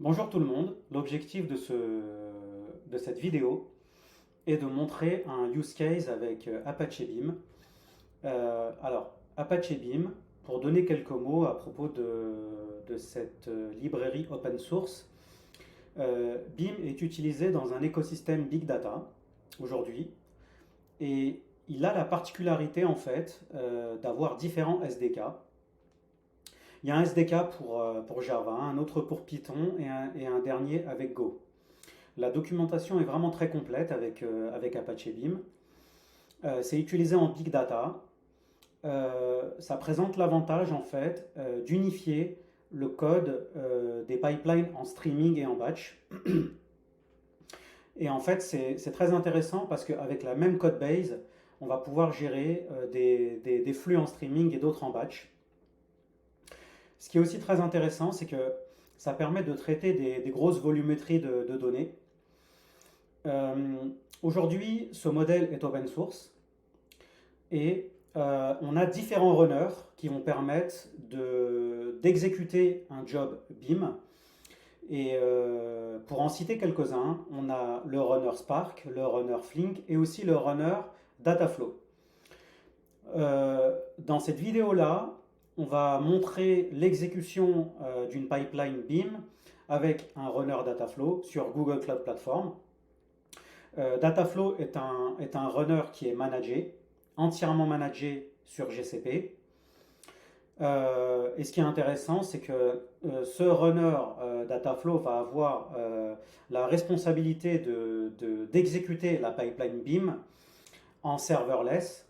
Bonjour tout le monde, l'objectif de cette vidéo est de montrer un use case avec Apache Beam. Apache Beam, pour donner quelques mots à propos de cette librairie open source, Beam est utilisé dans un écosystème Big Data aujourd'hui et il a la particularité en fait d'avoir différents SDK. Il y a un SDK pour Java, un autre pour Python et un dernier avec Go. La documentation est vraiment très complète avec Apache Beam. C'est utilisé en big data. Ça présente l'avantage en fait d'unifier le code des pipelines en streaming et en batch. Et en fait, c'est très intéressant parce qu'avec la même code base, on va pouvoir gérer des flux en streaming et d'autres en batch. Ce qui est aussi très intéressant, c'est que ça permet de traiter des grosses volumétries de données. Euh, Aujourd'hui, ce modèle est open source et on a différents runners qui vont permettre d'exécuter un job BIM. Et pour en citer quelques-uns, on a le runner Spark, le runner Flink et aussi le runner Dataflow. Dans cette vidéo-là, on va montrer l'exécution d'une pipeline BIM avec un runner Dataflow sur Google Cloud Platform. Dataflow est un runner qui est managé, entièrement managé sur GCP. Et ce qui est intéressant, c'est que ce runner Dataflow va avoir la responsabilité d'exécuter la pipeline BIM en serverless.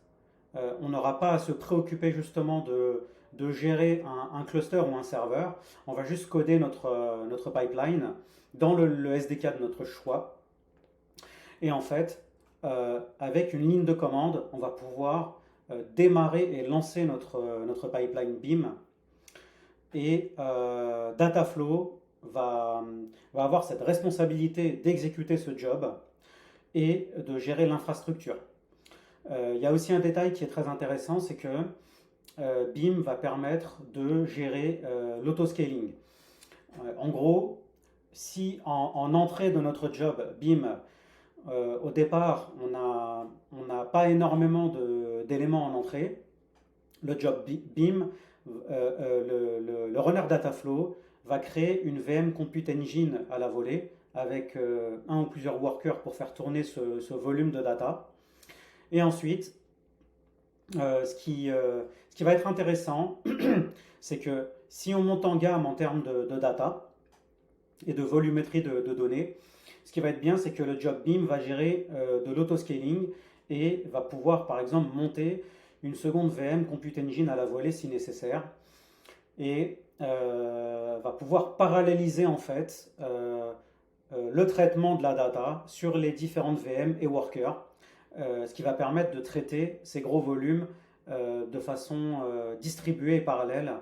On n'aura pas à se préoccuper justement de gérer un cluster ou un serveur. On va juste coder notre pipeline dans le SDK de notre choix. Et en fait, avec une ligne de commande, on va pouvoir démarrer et lancer notre pipeline BIM. Et Dataflow va avoir cette responsabilité d'exécuter ce job et de gérer l'infrastructure. Il y a aussi un détail qui est très intéressant, c'est que BIM va permettre de gérer l'autoscaling. En gros, si en entrée de notre job BIM, au départ, on n'a pas énormément d'éléments en entrée. Le job BIM, le runner Dataflow va créer une VM Compute Engine à la volée avec un ou plusieurs workers pour faire tourner ce volume de data. Et ensuite, ce qui va être intéressant, c'est que si on monte en gamme en termes de data et de volumétrie de données, ce qui va être bien, c'est que le job BIM va gérer de l'autoscaling et va pouvoir, par exemple, monter une seconde VM Compute Engine à la volée si nécessaire et va pouvoir paralléliser en fait le traitement de la data sur les différentes VM et workers, ce qui va permettre de traiter ces gros volumes de façon distribuée et parallèle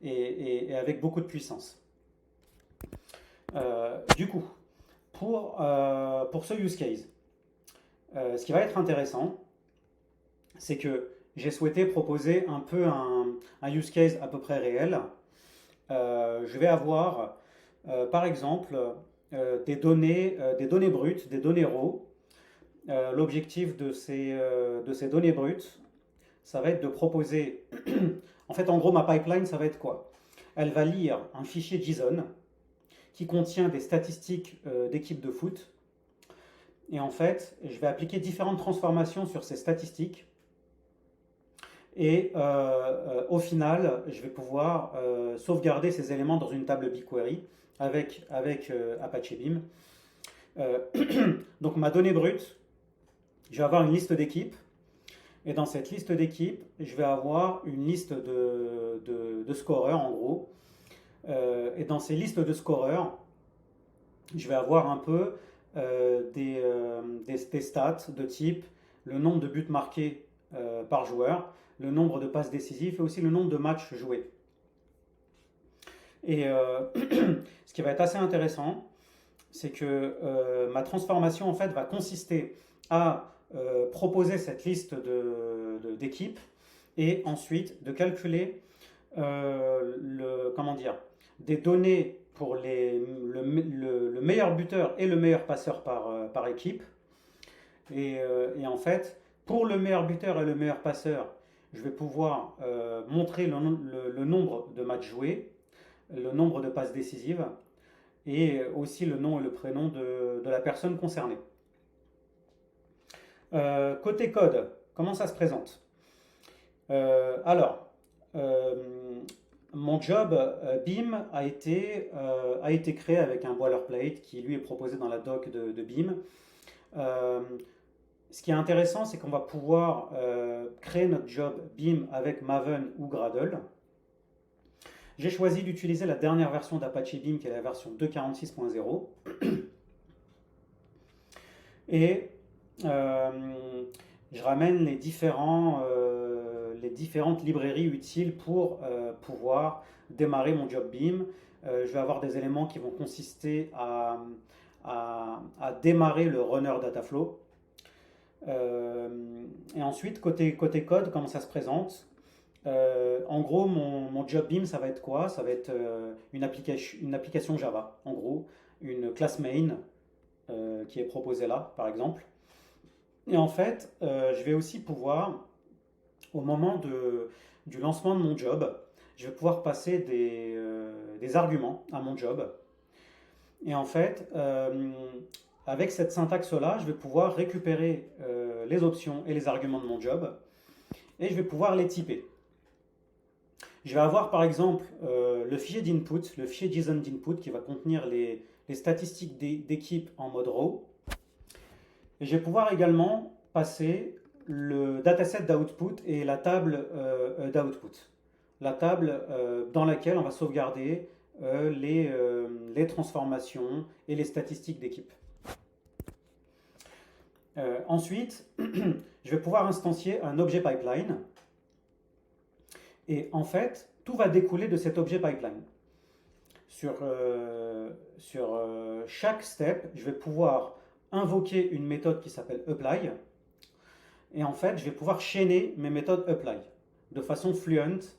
et avec beaucoup de puissance. Du coup, pour ce use case, ce qui va être intéressant, c'est que j'ai souhaité proposer un peu un use case à peu près réel. Je vais avoir, par exemple, des données brutes, des données raw. L'objectif de ces données brutes, ça va être de proposer. En fait, en gros, ma pipeline, ça va être quoi? Elle va lire un fichier JSON qui contient des statistiques d'équipe de foot. Et en fait, je vais appliquer différentes transformations sur ces statistiques. Et au final, je vais pouvoir sauvegarder ces éléments dans une table BigQuery avec Apache Beam. Euh, donc ma donnée brute, je vais avoir une liste d'équipes. Et dans cette liste d'équipes, je vais avoir une liste de scoreurs en gros. Et dans ces listes de scoreurs, je vais avoir un peu des stats de type le nombre de buts marqués par joueur, le nombre de passes décisives et aussi le nombre de matchs joués. Et ce qui va être assez intéressant, c'est que ma transformation en fait va consister à proposer cette liste d'équipes et ensuite de calculer comment dire, des données pour le meilleur buteur et le meilleur passeur par équipe. Et en fait, pour le meilleur buteur et le meilleur passeur, je vais pouvoir montrer le nombre de matchs joués, le nombre de passes décisives et aussi le nom et le prénom de la personne concernée. Côté code, comment ça se présente? Alors, mon job BIM a été créé avec un boilerplate qui lui est proposé dans la doc de BIM. Ce qui est intéressant, c'est qu'on va pouvoir créer notre job BIM avec Maven ou Gradle. J'ai choisi d'utiliser la dernière version d'Apache BIM, qui est la version 2.46.0. Et je ramène les différentes librairies utiles pour pouvoir démarrer mon job BIM. Je vais avoir des éléments qui vont consister à démarrer le runner Dataflow. Et ensuite, côté code, comment ça se présente? En gros, mon job BIM, ça va être quoi? Ça va être une application Java, en gros, une classe main qui est proposée là, par exemple. Et en fait, je vais aussi pouvoir, au moment du lancement de mon job, je vais pouvoir passer des arguments à mon job. Et en fait, avec cette syntaxe-là, je vais pouvoir récupérer les options et les arguments de mon job et je vais pouvoir les typer. Je vais avoir par exemple le fichier d'input, le fichier JSON d'input qui va contenir les statistiques d'équipe en mode raw. Et je vais pouvoir également passer le dataset d'output et la table d'output. La table dans laquelle on va sauvegarder les transformations et les statistiques d'équipe. Ensuite, je vais pouvoir instancier un objet pipeline. Et en fait, tout va découler de cet objet pipeline. Sur chaque step, je vais pouvoir invoquer une méthode qui s'appelle apply. Et en fait, je vais pouvoir chaîner mes méthodes apply de façon fluent.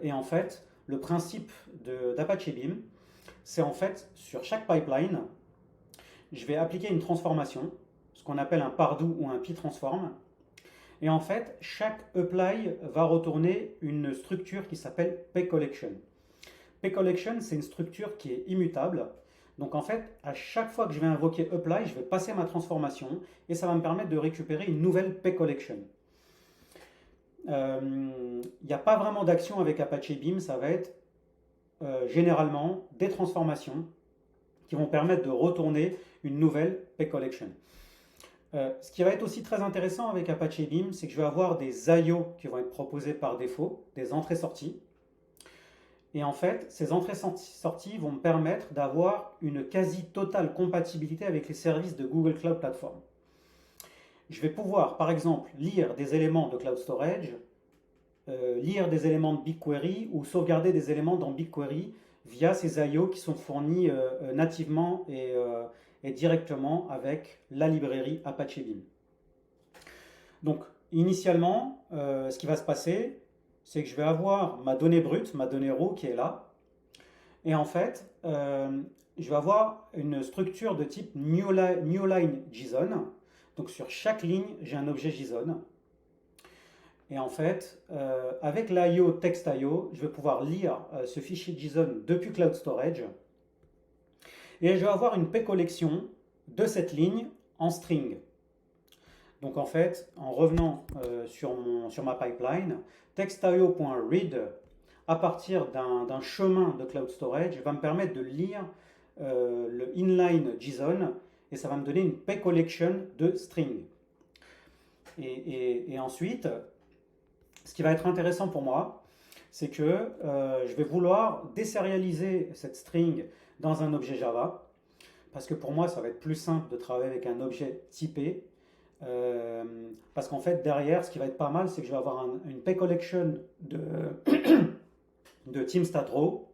Et en fait, le principe d'Apache BIM, c'est en fait, sur chaque pipeline, je vais appliquer une transformation, ce qu'on appelle un pardue ou un p-transform. Et en fait, chaque apply va retourner une structure qui s'appelle pCollection. pCollection, c'est une structure qui est immutable. Donc en fait, à chaque fois que je vais invoquer apply, je vais passer ma transformation et ça va me permettre de récupérer une nouvelle pCollection. Il n'y a pas vraiment d'action avec Apache BIM, ça va être généralement des transformations qui vont permettre de retourner une nouvelle pCollection. Ce qui va être aussi très intéressant avec Apache BIM, c'est que je vais avoir des IO qui vont être proposés par défaut, des entrées-sorties. Et en fait, ces entrées-sorties vont me permettre d'avoir une quasi-totale compatibilité avec les services de Google Cloud Platform. Je vais pouvoir, par exemple, lire des éléments de Cloud Storage, lire des éléments de BigQuery ou sauvegarder des éléments dans BigQuery via ces IO qui sont fournis nativement et directement avec la librairie Apache BIM. Donc, initialement, ce qui va se passer, c'est que je vais avoir ma donnée brute, ma donnée raw qui est là. Et en fait, je vais avoir une structure de type newline JSON. Donc, sur chaque ligne, j'ai un objet JSON. Et en fait, avec l'IO text.io, je vais pouvoir lire ce fichier JSON depuis Cloud Storage. Et je vais avoir une pCollection de cette ligne en string. Donc en fait, en revenant sur ma pipeline, text.io.read, à partir d'un chemin de Cloud Storage, va me permettre de lire le inline JSON et ça va me donner une pCollection de string. Et ensuite, ce qui va être intéressant pour moi, c'est que je vais vouloir désérialiser cette string dans un objet Java, parce que pour moi, ça va être plus simple de travailler avec un objet typé, parce qu'en fait, derrière, ce qui va être pas mal, c'est que je vais avoir une pCollection de TeamStatRaw,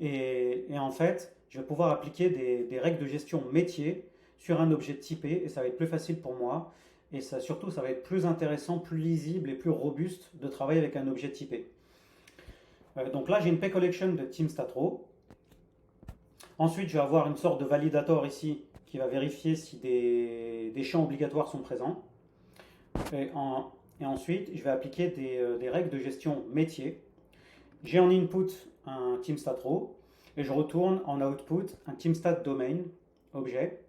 et en fait, je vais pouvoir appliquer des règles de gestion métier sur un objet typé, et ça va être plus facile pour moi, et surtout, ça va être plus intéressant, plus lisible et plus robuste de travailler avec un objet typé. Donc là, j'ai une pCollection de TeamStatRaw. Ensuite, je vais avoir une sorte de validator ici qui va vérifier si des champs obligatoires sont présents. Et, et ensuite, je vais appliquer des règles de gestion métier. J'ai en input un TeamStat row et je retourne en output un TeamStat domain objet.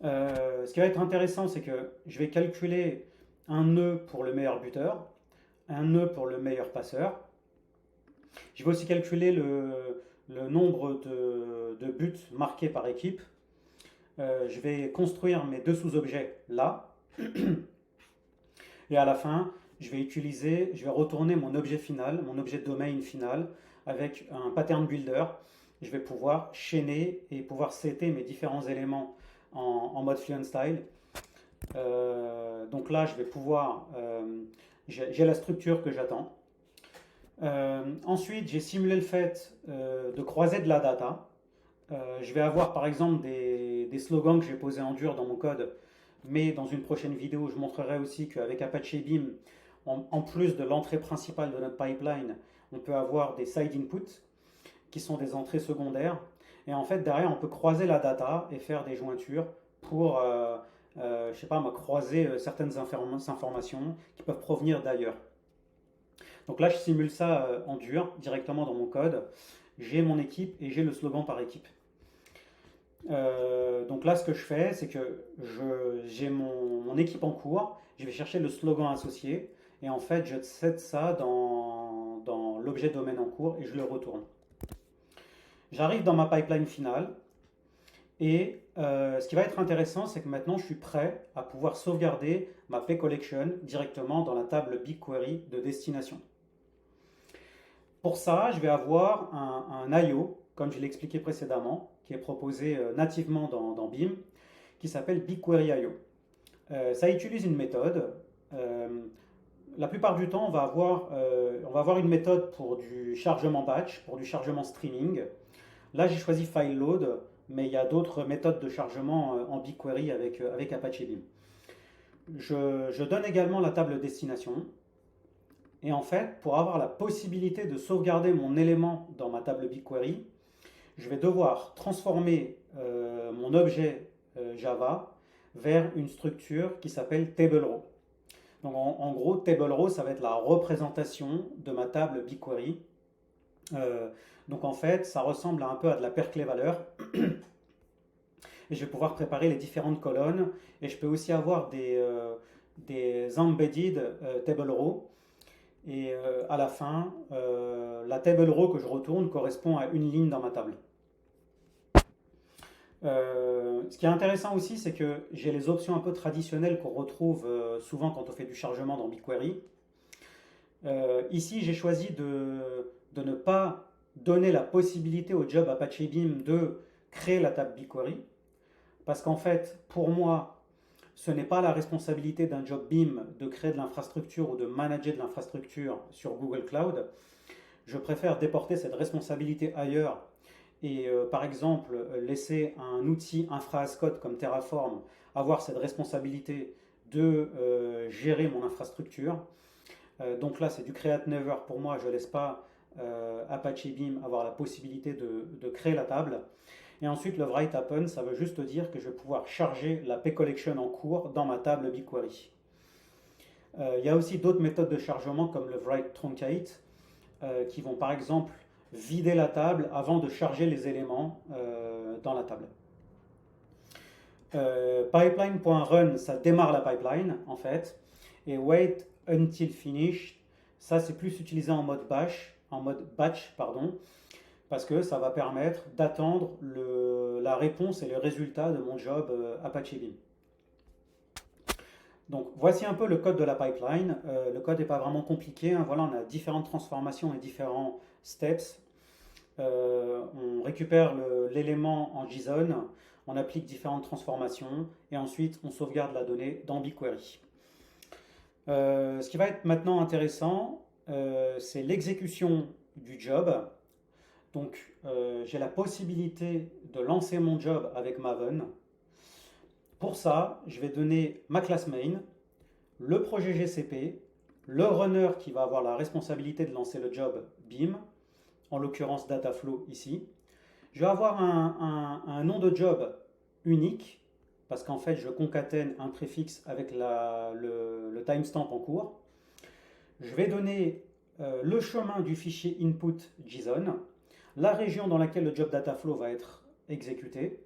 Ce qui va être intéressant, c'est que je vais calculer un nœud pour le meilleur buteur, un nœud pour le meilleur passeur. Je vais aussi calculer le nombre de buts marqués par équipe. Je vais construire mes deux sous-objets là. Et à la fin, je vais retourner mon objet final, mon objet domain final, avec un pattern builder. Je vais pouvoir chaîner et pouvoir setter mes différents éléments en mode Fluent Style. Donc là, je vais pouvoir, j'ai la structure que j'attends. Ensuite, j'ai simulé le fait de croiser de la data. Je vais avoir par exemple des slogans que j'ai posés en dur dans mon code, mais dans une prochaine vidéo, je montrerai aussi qu'avec Apache Beam, en plus de l'entrée principale de notre pipeline, on peut avoir des side inputs qui sont des entrées secondaires. Et en fait, derrière, on peut croiser la data et faire des jointures pour, je sais pas, croiser certaines informations qui peuvent provenir d'ailleurs. Donc là, je simule ça en dur, directement dans mon code. J'ai mon équipe et j'ai le slogan par équipe. Donc là, ce que je fais, c'est que j'ai mon équipe en cours, je vais chercher le slogan associé, et en fait, je set ça dans l'objet domaine en cours et je le retourne. J'arrive dans ma pipeline finale, et ce qui va être intéressant, c'est que maintenant, je suis prêt à pouvoir sauvegarder ma pCollection directement dans la table BigQuery de destination. Pour ça, je vais avoir un I/O, comme je l'ai expliqué précédemment, qui est proposé nativement dans Beam, qui s'appelle BigQuery I/O. Ça utilise une méthode. La plupart du temps, on va avoir une méthode pour du chargement batch, pour du chargement streaming. Là, j'ai choisi file load, mais il y a d'autres méthodes de chargement en BigQuery avec Apache Beam. Je donne également la table destination. Et en fait, pour avoir la possibilité de sauvegarder mon élément dans ma table BigQuery, je vais devoir transformer mon objet Java vers une structure qui s'appelle TableRow. Donc en gros, TableRow, ça va être la représentation de ma table BigQuery. Donc en fait, ça ressemble un peu à de la paire clé-valeur. Et je vais pouvoir préparer les différentes colonnes. Et je peux aussi avoir des embedded TableRow. Et à la fin, la table row que je retourne correspond à une ligne dans ma table. Ce qui est intéressant aussi, c'est que j'ai les options un peu traditionnelles qu'on retrouve souvent quand on fait du chargement dans BigQuery. Ici, j'ai choisi de ne pas donner la possibilité au job Apache Beam de créer la table BigQuery, parce qu'en fait, pour moi, ce n'est pas la responsabilité d'un job Beam de créer de l'infrastructure ou de manager de l'infrastructure sur Google Cloud. Je préfère déporter cette responsabilité ailleurs et par exemple laisser un outil infra as code comme Terraform avoir cette responsabilité de gérer mon infrastructure. Donc là, c'est du create never pour moi. Je ne laisse pas Apache Beam avoir la possibilité de créer la table. Et ensuite, le write happen, ça veut juste dire que je vais pouvoir charger la pCollection en cours dans ma table BigQuery. Il y a aussi d'autres méthodes de chargement comme le write truncate qui vont par exemple vider la table avant de charger les éléments dans la table. Pipeline.run, ça démarre la pipeline en fait. Et wait until finished, ça c'est plus utilisé en mode batch, parce que ça va permettre d'attendre la réponse et le résultat de mon job Apache Beam. Donc voici un peu le code de la pipeline. Le code n'est pas vraiment compliqué, hein. Voilà, on a différentes transformations et différents steps. On récupère l'élément en JSON, on applique différentes transformations et ensuite on sauvegarde la donnée dans BigQuery. Ce qui va être maintenant intéressant, c'est l'exécution du job. Donc j'ai la possibilité de lancer mon job avec Maven. Pour ça, je vais donner ma classe main, le projet GCP, le runner qui va avoir la responsabilité de lancer le job Beam, en l'occurrence Dataflow ici. Je vais avoir un nom de job unique, parce qu'en fait, je concatène un préfixe avec le timestamp en cours. Je vais donner le chemin du fichier input JSON, la région dans laquelle le job data flow va être exécuté,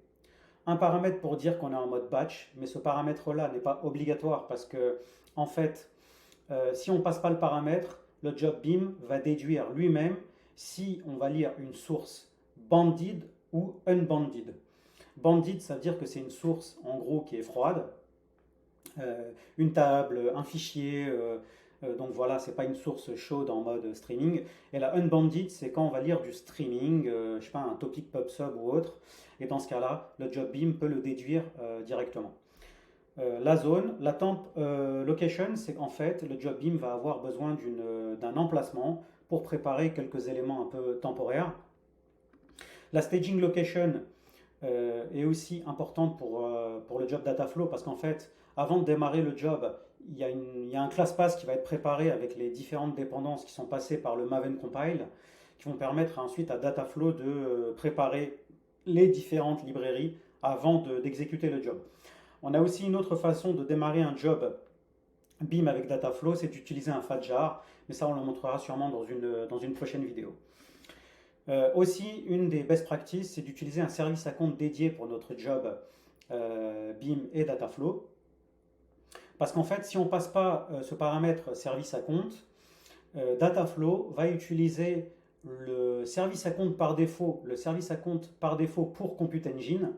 un paramètre pour dire qu'on est en mode batch, mais ce paramètre-là n'est pas obligatoire parce que, en fait, si on ne passe pas le paramètre, le job beam va déduire lui-même si on va lire une source banded ou unbanded. Banded, ça veut dire que c'est une source en gros qui est froide, une table, un fichier, donc voilà, c'est pas une source chaude en mode streaming. Et la unbounded, c'est quand on va lire du streaming, je sais pas, un topic PubSub ou autre. Et dans ce cas-là, le job beam peut le déduire directement. La zone, la temp location, c'est qu'en fait, le job beam va avoir besoin d'un emplacement pour préparer quelques éléments un peu temporaires. La staging location est aussi importante pour le job data flow parce qu'en fait, avant de démarrer le job, il y a un class pass qui va être préparé avec les différentes dépendances qui sont passées par le Maven compile, qui vont permettre ensuite à Dataflow de préparer les différentes librairies avant d'exécuter le job. On a aussi une autre façon de démarrer un job BIM avec Dataflow, c'est d'utiliser un FATJAR, mais ça on le montrera sûrement dans une prochaine vidéo. Aussi, une des best practices, c'est d'utiliser un service à compte dédié pour notre job BIM et Dataflow. Parce qu'en fait, si on ne passe pas ce paramètre service à compte, Dataflow va utiliser le service à compte par défaut, pour Compute Engine.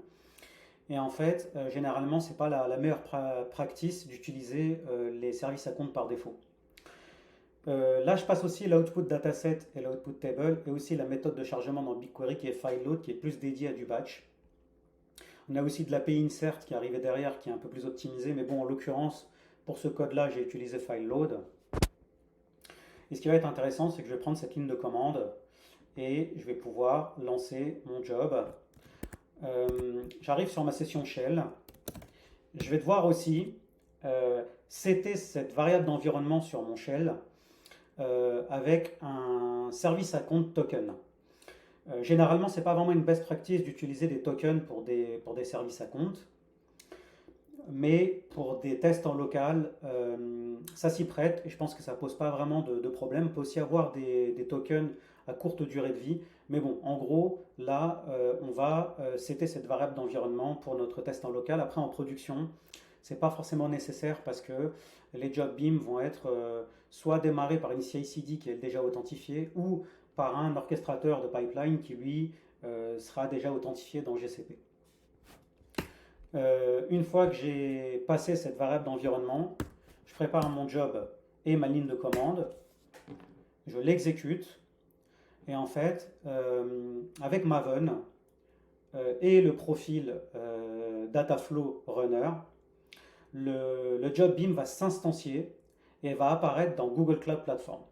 Et en fait, généralement, ce n'est pas la meilleure practice d'utiliser les services à compte par défaut. Là, je passe aussi l'output dataset et l'output table, et aussi la méthode de chargement dans BigQuery qui est file load, qui est plus dédiée à du batch. On a aussi de l'API insert qui est arrivé derrière, qui est un peu plus optimisé, mais bon, en l'occurrence, pour ce code-là, j'ai utilisé file load. Et ce qui va être intéressant, c'est que je vais prendre cette ligne de commande et je vais pouvoir lancer mon job. J'arrive sur ma session shell. Je vais devoir aussi setter cette variable d'environnement sur mon shell avec un service à compte token. Généralement, ce n'est pas vraiment une best practice d'utiliser des tokens pour des services à compte, mais pour des tests en local, ça s'y prête et je pense que ça ne pose pas vraiment de problème. On peut aussi avoir des tokens à courte durée de vie, mais bon, en gros, là, on va setter cette variable d'environnement pour notre test en local. Après, en production, ce n'est pas forcément nécessaire parce que les job BIM vont être soit démarrés par une CI/CD qui est déjà authentifiée ou par un orchestrateur de pipeline qui, lui, sera déjà authentifié dans GCP. Une fois que j'ai passé cette variable d'environnement, je prépare mon job et ma ligne de commande, je l'exécute, et en fait, avec Maven et le profil Dataflow Runner, le job BIM va s'instancier et va apparaître dans Google Cloud Platform.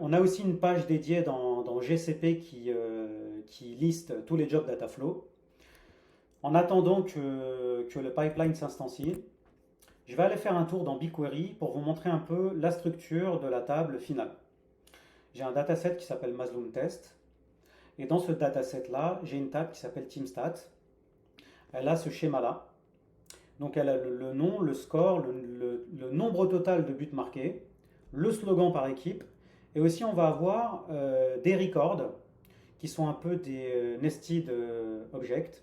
On a aussi une page dédiée dans GCP qui liste tous les jobs Dataflow. En attendant que le pipeline s'instancie, je vais aller faire un tour dans BigQuery pour vous montrer un peu la structure de la table finale. J'ai un dataset qui s'appelle Maslum Test. Et dans ce dataset-là, j'ai une table qui s'appelle TeamStat. Elle a ce schéma-là. Donc elle a le nom, le score, le nombre total de buts marqués, le slogan par équipe. Et aussi, on va avoir des records qui sont un peu des nested objects.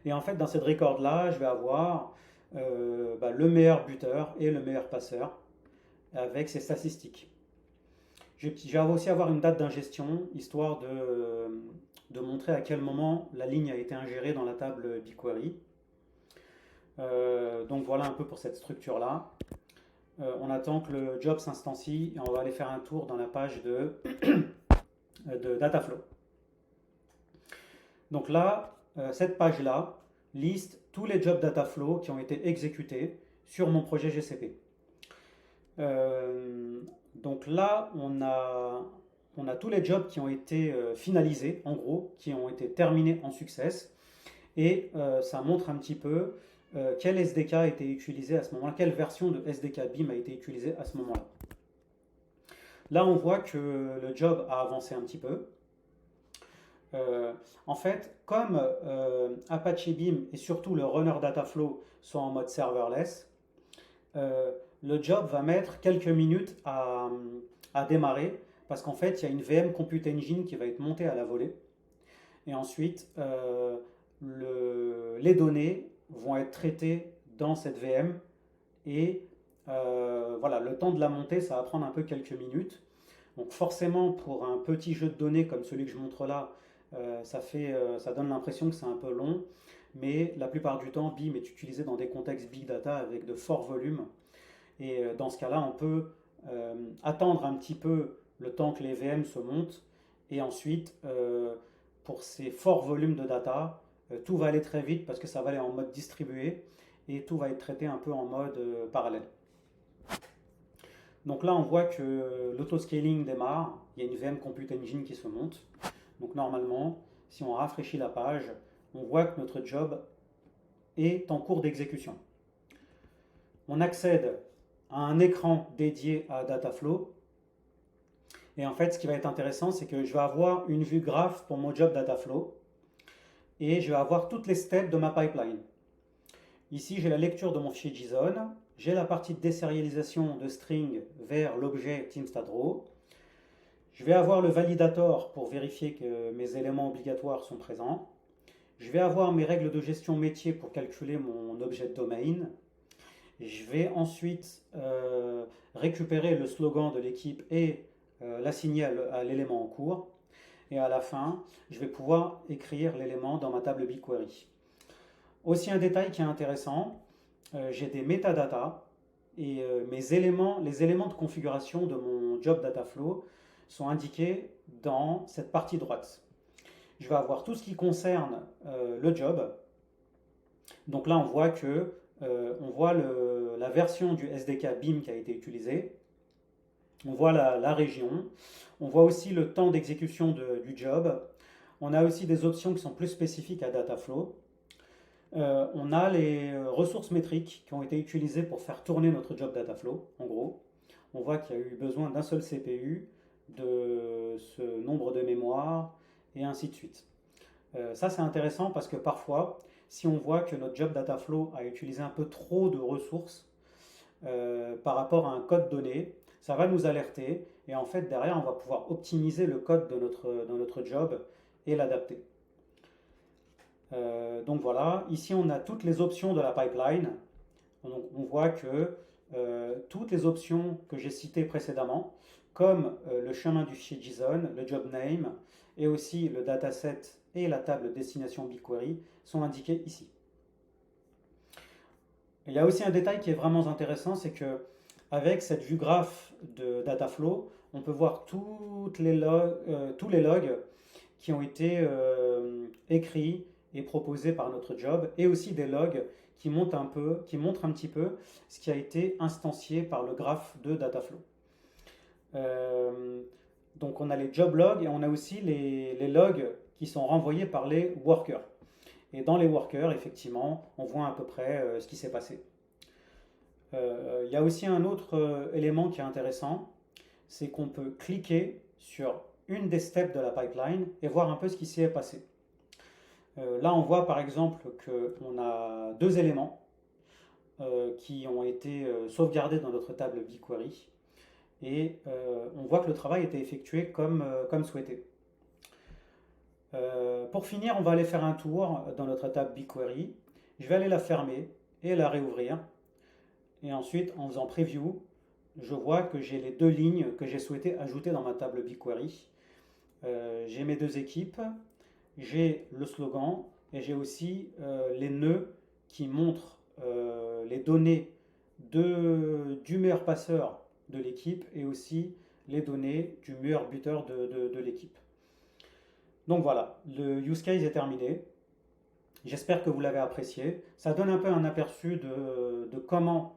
Et en fait, dans cette record-là, je vais avoir le meilleur buteur et le meilleur passeur avec ses statistiques. Je vais aussi avoir une date d'ingestion, histoire de montrer à quel moment la ligne a été ingérée dans la table BigQuery. Donc voilà un peu pour cette structure-là. On attend que le job s'instancie et on va aller faire un tour dans la page de Dataflow. Donc là, cette page-là liste tous les jobs Dataflow qui ont été exécutés sur mon projet GCP. Donc là, on a tous les jobs qui ont été finalisés, en gros, qui ont été terminés en success. Et ça montre un petit peu quel SDK a été utilisé à ce moment-là, quelle version de SDK BIM a été utilisée à ce moment-là. Là, on voit que le job a avancé un petit peu. Euh, En fait, comme Apache Beam et surtout le runner Dataflow sont en mode serverless, euh, le job va mettre quelques minutes à démarrer parce qu'en fait, il y a une VM Compute Engine qui va être montée à la volée. Et ensuite, les données vont être traitées dans cette VM. Et voilà, le temps de la montée, ça va prendre un peu quelques minutes. Donc forcément, pour un petit jeu de données comme celui que je montre là, ça donne l'impression que c'est un peu long. Mais la plupart du temps, BIM est utilisé dans des contextes big data avec de forts volumes. Et dans ce cas-là, on peut attendre un petit peu le temps que les VM se montent. Et ensuite, pour ces forts volumes de data, tout va aller très vite parce que ça va aller en mode distribué et tout va être traité un peu en mode parallèle. Donc là, on voit que l'autoscaling démarre. Il y a une VM Compute Engine qui se monte. Donc normalement, si on rafraîchit la page, on voit que notre job est en cours d'exécution. On accède à un écran dédié à Dataflow. Et en fait, ce qui va être intéressant, c'est que je vais avoir une vue graph pour mon job Dataflow et je vais avoir toutes les steps de ma pipeline. Ici, j'ai la lecture de mon fichier JSON, j'ai la partie de désérialisation de string vers l'objet TeamStatRaw. Je vais avoir le validator pour vérifier que mes éléments obligatoires sont présents. Je vais avoir mes règles de gestion métier pour calculer mon objet de domaine. Je vais ensuite récupérer le slogan de l'équipe et l'assigner à l'élément en cours. Et à la fin, je vais pouvoir écrire l'élément dans ma table BigQuery. Aussi un détail qui est intéressant, j'ai des métadatas et les éléments de configuration de mon job Dataflow sont indiqués dans cette partie droite. Je vais avoir tout ce qui concerne le job. Donc là, on voit que la version du SDK BIM qui a été utilisée. On voit la région. On voit aussi le temps d'exécution du job. On a aussi des options qui sont plus spécifiques à Dataflow. On a les ressources métriques qui ont été utilisées pour faire tourner notre job Dataflow, en gros. On voit qu'il y a eu besoin d'un seul CPU, de ce nombre de mémoire, et ainsi de suite. Ça, c'est intéressant parce que parfois, si on voit que notre job Dataflow a utilisé un peu trop de ressources par rapport à un code donné, ça va nous alerter et en fait derrière on va pouvoir optimiser le code de notre job et l'adapter. Donc voilà, ici on a toutes les options de la pipeline. Donc, on voit que toutes les options que j'ai citées précédemment, comme le chemin du fichier JSON, le job name et aussi le dataset et la table destination BigQuery sont indiquées ici. Il y a aussi un détail qui est vraiment intéressant, c'est que avec cette vue graph de Dataflow, on peut voir tous les logs qui ont été écrits et proposés par notre job, et aussi des logs qui montrent un petit peu ce qui a été instancié par le graphe de Dataflow. Donc on a les job logs et on a aussi les logs qui sont renvoyés par les workers. Et dans les workers, effectivement, on voit à peu près ce qui s'est passé. Il y a aussi un autre élément qui est intéressant, c'est qu'on peut cliquer sur une des steps de la pipeline et voir un peu ce qui s'y est passé. Là, on voit par exemple qu'on a deux éléments qui ont été sauvegardés dans notre table BigQuery et on voit que le travail a été effectué comme souhaité. Pour finir, on va aller faire un tour dans notre table BigQuery. Je vais aller la fermer et la réouvrir. Et ensuite, en faisant Preview, je vois que j'ai les deux lignes que j'ai souhaité ajouter dans ma table BigQuery. J'ai mes deux équipes, j'ai le slogan et j'ai aussi les nœuds qui montrent les données du meilleur passeur de l'équipe et aussi les données du meilleur buteur de l'équipe. Donc voilà, le use case est terminé. J'espère que vous l'avez apprécié. Ça donne un peu un aperçu de comment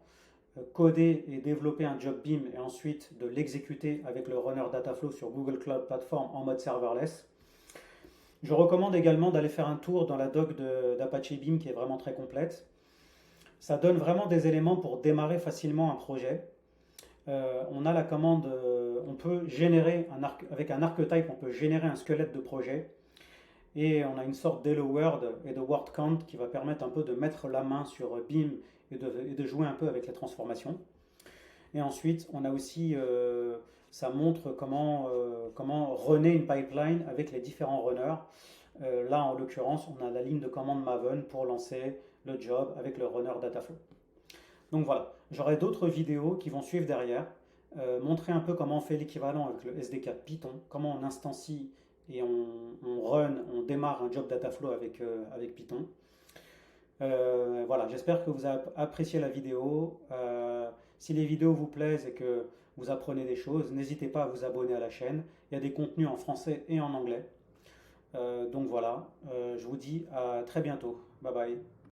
coder et développer un job BIM et ensuite de l'exécuter avec le runner Dataflow sur Google Cloud Platform en mode serverless. Je recommande également d'aller faire un tour dans la doc d'Apache BIM qui est vraiment très complète. Ça donne vraiment des éléments pour démarrer facilement un projet. On a la commande, on peut générer avec un archetype, on peut générer un squelette de projet. Et on a une sorte d'hello world et de word count qui va permettre un peu de mettre la main sur BIM et de jouer un peu avec les transformations. Et ensuite, on a aussi, ça montre comment runner une pipeline avec les différents runners. Là, en l'occurrence, on a la ligne de commande Maven pour lancer le job avec le runner Dataflow. Donc voilà, j'aurai d'autres vidéos qui vont suivre derrière, montrer un peu comment on fait l'équivalent avec le SDK Python, comment on instancie et on run, on démarre un job Dataflow avec Python. Voilà, j'espère que vous avez apprécié la vidéo. Si les vidéos vous plaisent et que vous apprenez des choses, n'hésitez pas à vous abonner à la chaîne. Il y a des contenus en français et en anglais. Donc voilà, je vous dis à très bientôt. Bye bye.